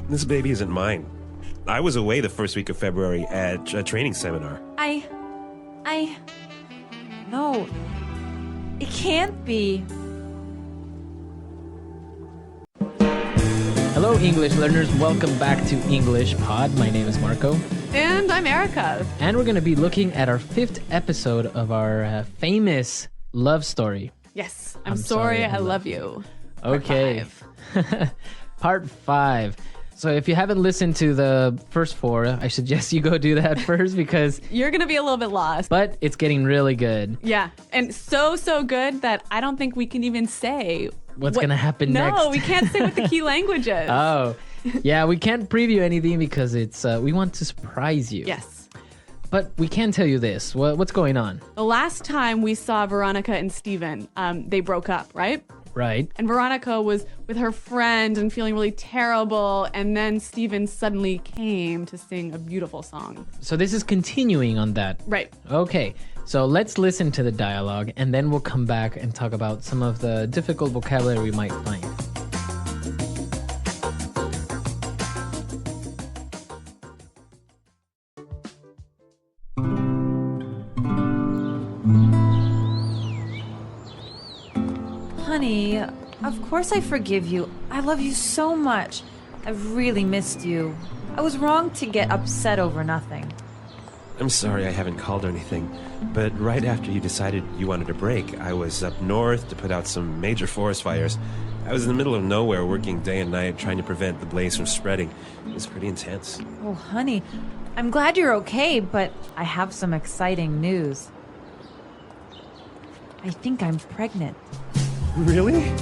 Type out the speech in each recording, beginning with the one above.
This baby isn't mine. I was away the first week of February at a training seminar. No, it can't be. Hello, English learners. Welcome back to EnglishPod. My name is Marco. And I'm Erica. And we're going to be looking at our 5th episode of our famous love story. Yes, I'm sorry, I love you. Okay. Part 5. So if you haven't listened to the first 4, I suggest you go do that first because... You're going to be a little bit lost. But it's getting really good. Yeah, and so good that I don't think we can even say... What's going to happen next. No, we can't say what the key language is. Oh, yeah, we can't preview anything because it's we want to surprise you. Yes. But we can tell you this. What's going on? The last time we saw Veronica and Steven, they broke up, right? Right. And Veronica was with her friend and feeling really terrible, and then Steven suddenly came to sing a beautiful song. So this is continuing on that. Right. Okay, so let's listen to the dialogue, and then we'll come back and talk about some of the difficult vocabulary we might find. Honey, of course I forgive you. I love you so much. I've really missed you. I was wrong to get upset over nothing. I'm sorry I haven't called or anything, but right after you decided you wanted a break, I was up north to put out some major forest fires. I was in the middle of nowhere working day and night trying to prevent the blaze from spreading. It was pretty intense. Oh, honey, I'm glad you're okay, but I have some exciting news. I think I'm pregnant. Really?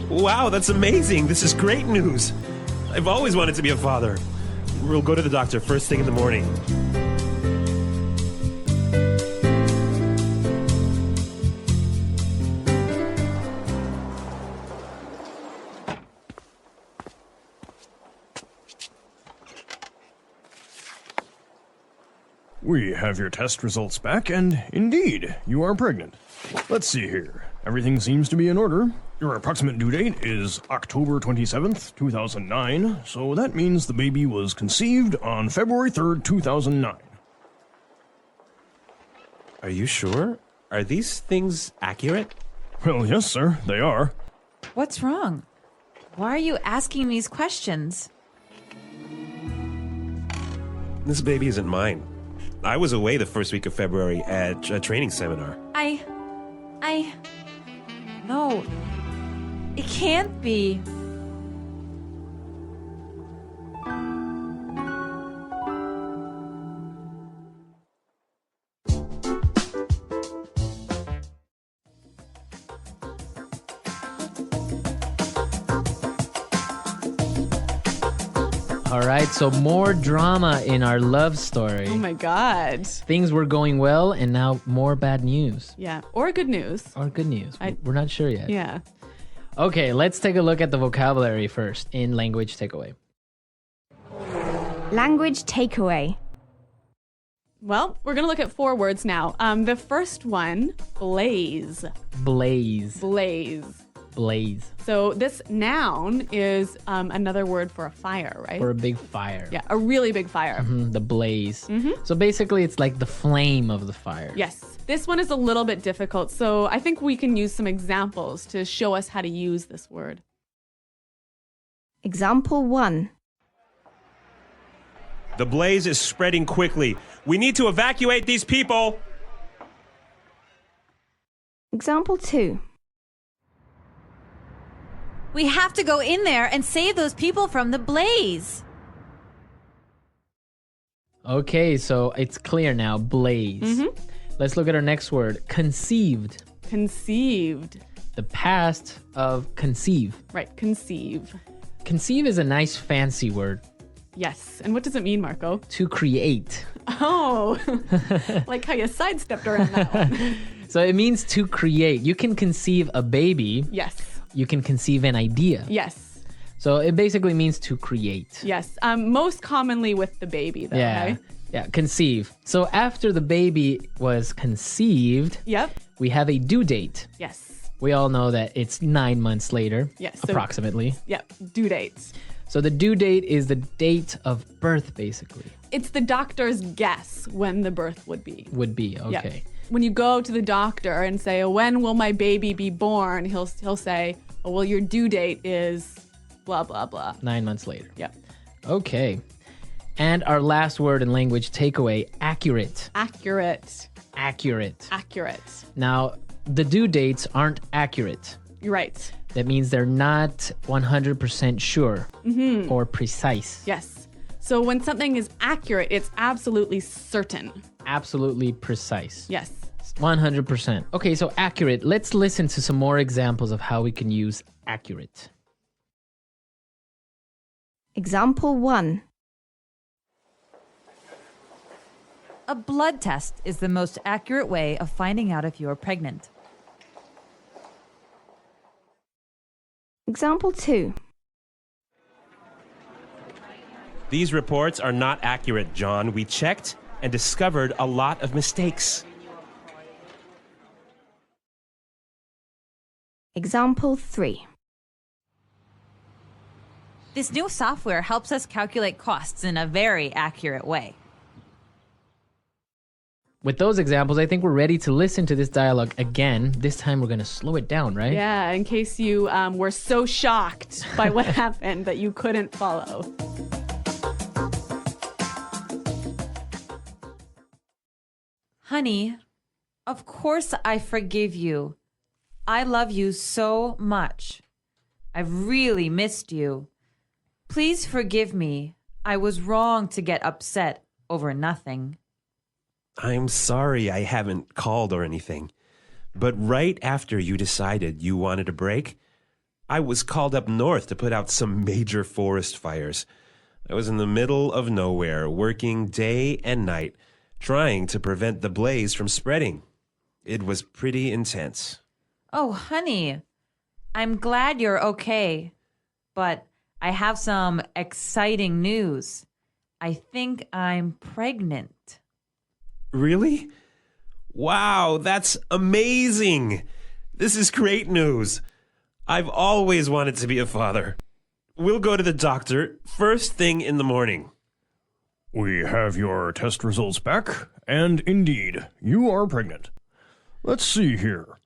Wow, that's amazing. This is great news. I've always wanted to be a father. We'll go to the doctor first thing in the morning. We have your test results back, and indeed, you are pregnant. Let's see here. Everything seems to be in order. Your approximate due date is October 27th, 2009, so that means the baby was conceived on February 3rd, 2009. Are you sure? Are these things accurate? Well, yes, sir, they are. What's wrong? Why are you asking these questions? This baby isn't mine. I was away the first week of February at a training seminar. No, it can't be. All right, so more drama in our love story. Oh my God. Things were going well, and now more bad news. Yeah, or good news. Or good news. We're not sure yet. Yeah. Okay, let's take a look at the vocabulary first in language takeaway. Language takeaway. Well, we're going to look at 4 words now. The first one, blaze. Blaze. Blaze. Blaze. So this noun is another word for a fire, right? For a big fire. Yeah, a really big fire. The blaze. So basically, it's like the flame of the fire. Yes. This one is a little bit difficult, so I think we can use some examples to show us how to use this word. Example 1. The blaze is spreading quickly. We need to evacuate these people. Example 2. We have to go in there and save those people from the blaze. Okay, so it's clear now. Blaze. Let's look at our next word. Conceived. Conceived. The past of conceive. Right, conceive. Conceive is a nice fancy word. Yes. And what does it mean, Marco? To create. Oh, like how you sidestepped around that one. So it means to create. You can conceive a baby. Yes. You can conceive an idea. Yes. So it basically means to create. Yes. Most commonly with the baby, though, Yeah. right? Yeah, conceive. So after the baby was conceived, Yep. we have a due date. Yes. We all know that it's 9 months later, Yes, so- approximately. Yep. Due dates. So the due date is the date of birth, basically. It's the doctor's guess when the birth would be. Would be, Yeah. okay. When you go to the doctor and say, "Oh, when will my baby be born?" He'll say, "Oh, well, your due date is blah, blah, blah." 9 months later. Yep. Okay. And our last word in language takeaway, accurate. Accurate. Accurate. Accurate. Now, the due dates aren't accurate. You're right. That means they're not 100% sure or precise. Yes. So when something is accurate, it's absolutely certain. Absolutely precise. Yes. 100%. Okay, so accurate. Let's listen to some more examples of how we can use accurate. Example 1. A blood test is the most accurate way of finding out if you're pregnant. Example 2. These reports are not accurate, John. We checked and discovered a lot of mistakes. Example 3. This new software helps us calculate costs in a very accurate way. With those examples, I think we're ready to listen to this dialogue again. This time we're going to slow it down, right? Yeah, in case you were so shocked by what happened that you couldn't follow. Honey, of course I forgive you. I love you so much. I've really missed you. Please forgive me. I was wrong to get upset over nothing. I'm sorry I haven't called or anything. But right after you decided you wanted a break, I was called up north to put out some major forest fires. I was in the middle of nowhere, working day and night, trying to prevent the blaze from spreading. It was pretty intense. Oh, honey, I'm glad you're okay. But I have some exciting news. I think I'm pregnant. Really? Wow, that's amazing. This is great news. I've always wanted to be a father. We'll go to the doctor first thing in the morning. We have your test results back, and indeed, you are pregnant. Let's see here.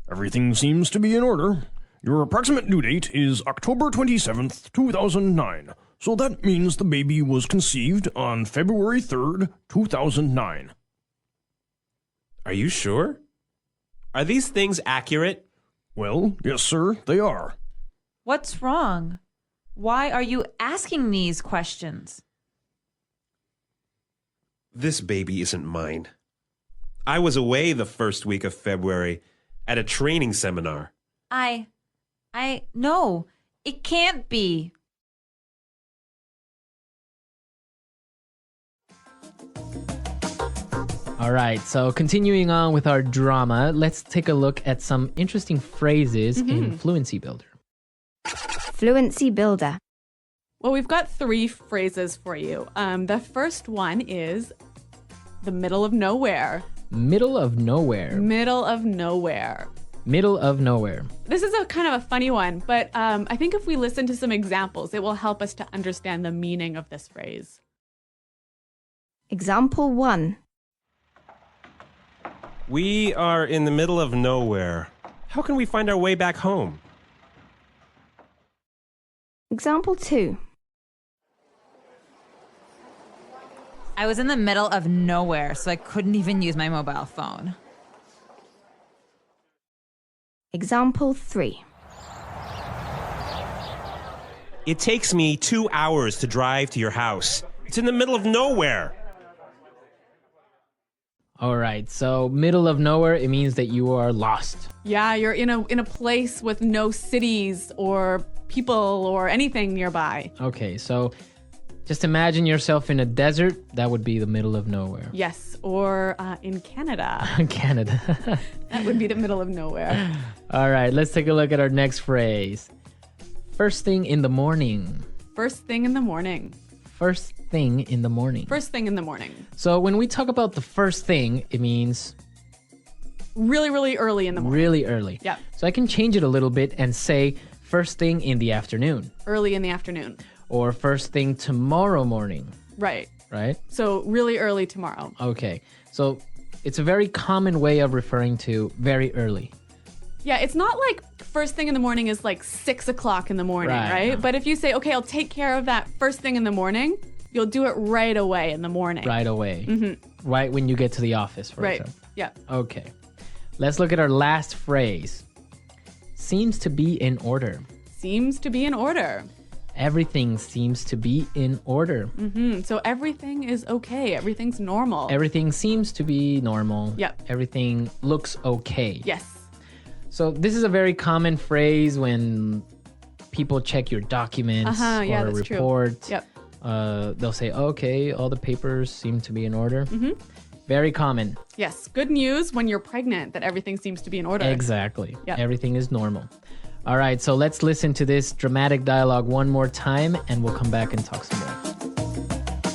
Everything seems to be in order. Your approximate due date is October 27th, 2009. So that means the baby was conceived on February 3rd, 2009. Are you sure? Are these things accurate? Well, yes, sir, they are. What's wrong? Why are you asking these questions? This baby isn't mine. I was away the first week of February at a training seminar. No, it can't be. All right, so continuing on with our drama, let's take a look at some interesting phrases in Fluency Builder. Fluency Builder. Well, we've got 3 phrases for you. The first one is the middle of nowhere. Middle of nowhere. Middle of nowhere. Middle of nowhere. This is a kind of a funny one, but I think if we listen to some examples, it will help us to understand the meaning of this phrase. Example 1. We are in the middle of nowhere. How can we find our way back home? Example 2. I was in the middle of nowhere, so I couldn't even use my mobile phone. Example 3. It takes me 2 hours to drive to your house. It's in the middle of nowhere. All right, so middle of nowhere, it means that you are lost. Yeah, you're in a place with no cities or people or anything nearby. Okay, so just imagine yourself in a desert. That would be the middle of nowhere. Yes, or in Canada. Canada. That would be the middle of nowhere. All right, let's take a look at our next phrase. First thing in the morning. First thing in the morning. First thing in the morning. First thing in the morning. So when we talk about the first thing, it means Really, really early in the morning. really early. Yep. So I can change it a little bit and say first thing in the afternoon. Early in the afternoon. or first thing tomorrow morning, Right. right? So really early tomorrow. Okay. So it's a very common way of referring to very early. Yeah, it's not like first thing in the morning is like 6 o'clock in the morning, Right. right? But if you say, okay, I'll take care of that first thing in the morning, you'll do it right away in the morning. Right away. Right when you get to the office, for Right. example. Yeah. Okay. Let's look at our last phrase. Seems to be in order. Seems to be in order. Everything seems to be in order. So everything is okay. Everything's normal. Everything seems to be normal. Yep. Everything looks okay. Yes. So this is a very common phrase when people check your documents Yeah, or a that's report. true. Yep. They'll say, okay, all the papers seem to be in order. Very common. Yes. Good news when you're pregnant that everything seems to be in order. Exactly. Yep. Everything is normal. All right, so let's listen to this dramatic dialogue one more time and we'll come back and talk some more.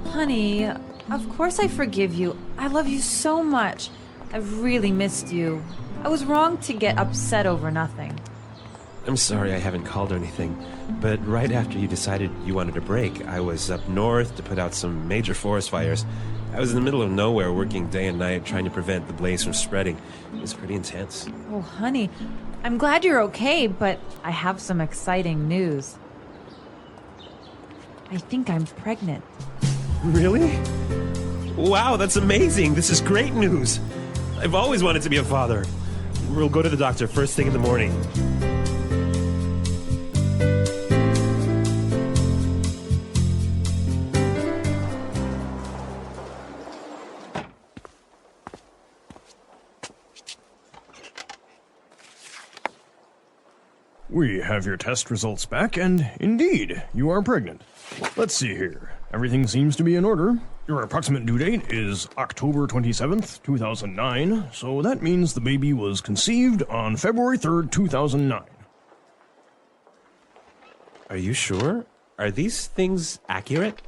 Honey, of course I forgive you. I love you so much. I've really missed you. I was wrong to get upset over nothing. I'm sorry I haven't called or anything, but right after you decided you wanted a break, I was up north to put out some major forest fires. I was in the middle of nowhere working day and night trying to prevent the blaze from spreading. It was pretty intense. Oh, honey, I'm glad you're okay, but I have some exciting news. I think I'm pregnant. Really? Wow, that's amazing. This is great news. I've always wanted to be a father. We'll go to the doctor first thing in the morning. We have your test results back, and indeed, you are pregnant. Let's see here. Everything seems to be in order. Your approximate due date is October 27th, 2009, so that means the baby was conceived on February 3rd, 2009. Are you sure? Are these things accurate?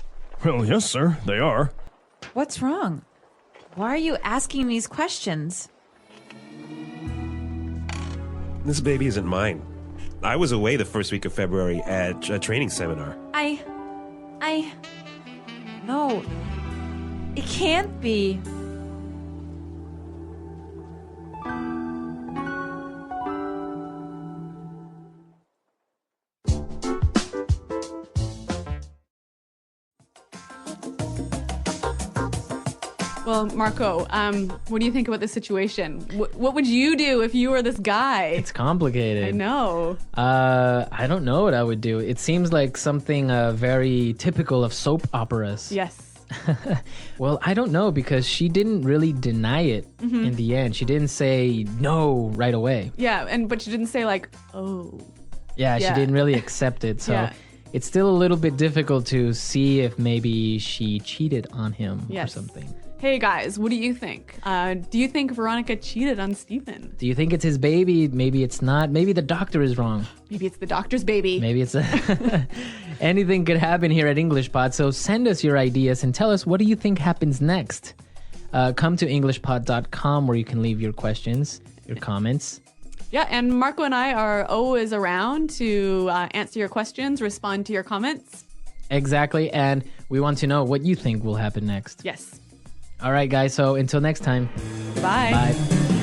Well, yes, sir, they are. What's wrong? Why are you asking these questions? This baby isn't mine. I was away the first week of February at a training seminar. No. It can't be. Well, Marco, what do you think about this situation? What would you do if you were this guy? It's complicated. I know. I don't know what I would do. It seems like something very typical of soap operas. Yes. Well, I don't know because she didn't really deny it in the end. She didn't say no right away. Yeah, but you didn't say like, oh. Yeah, Yeah. she didn't really accept it. So Yeah. it's still a little bit difficult to see if maybe she cheated on him or Yes. something. Hey guys, what do you think? Do you think Veronica cheated on Stephen? Do you think it's his baby? Maybe it's not. Maybe the doctor is wrong. Maybe it's the doctor's baby. Maybe it's anything could happen here at EnglishPod. So send us your ideas and tell us, what do you think happens next? Come to EnglishPod.com where you can leave your questions, your comments. Yeah, and Marco and I are always around to answer your questions, respond to your comments. Exactly. And we want to know what you think will happen next. Yes. All right, guys. So until next time. Bye. Bye.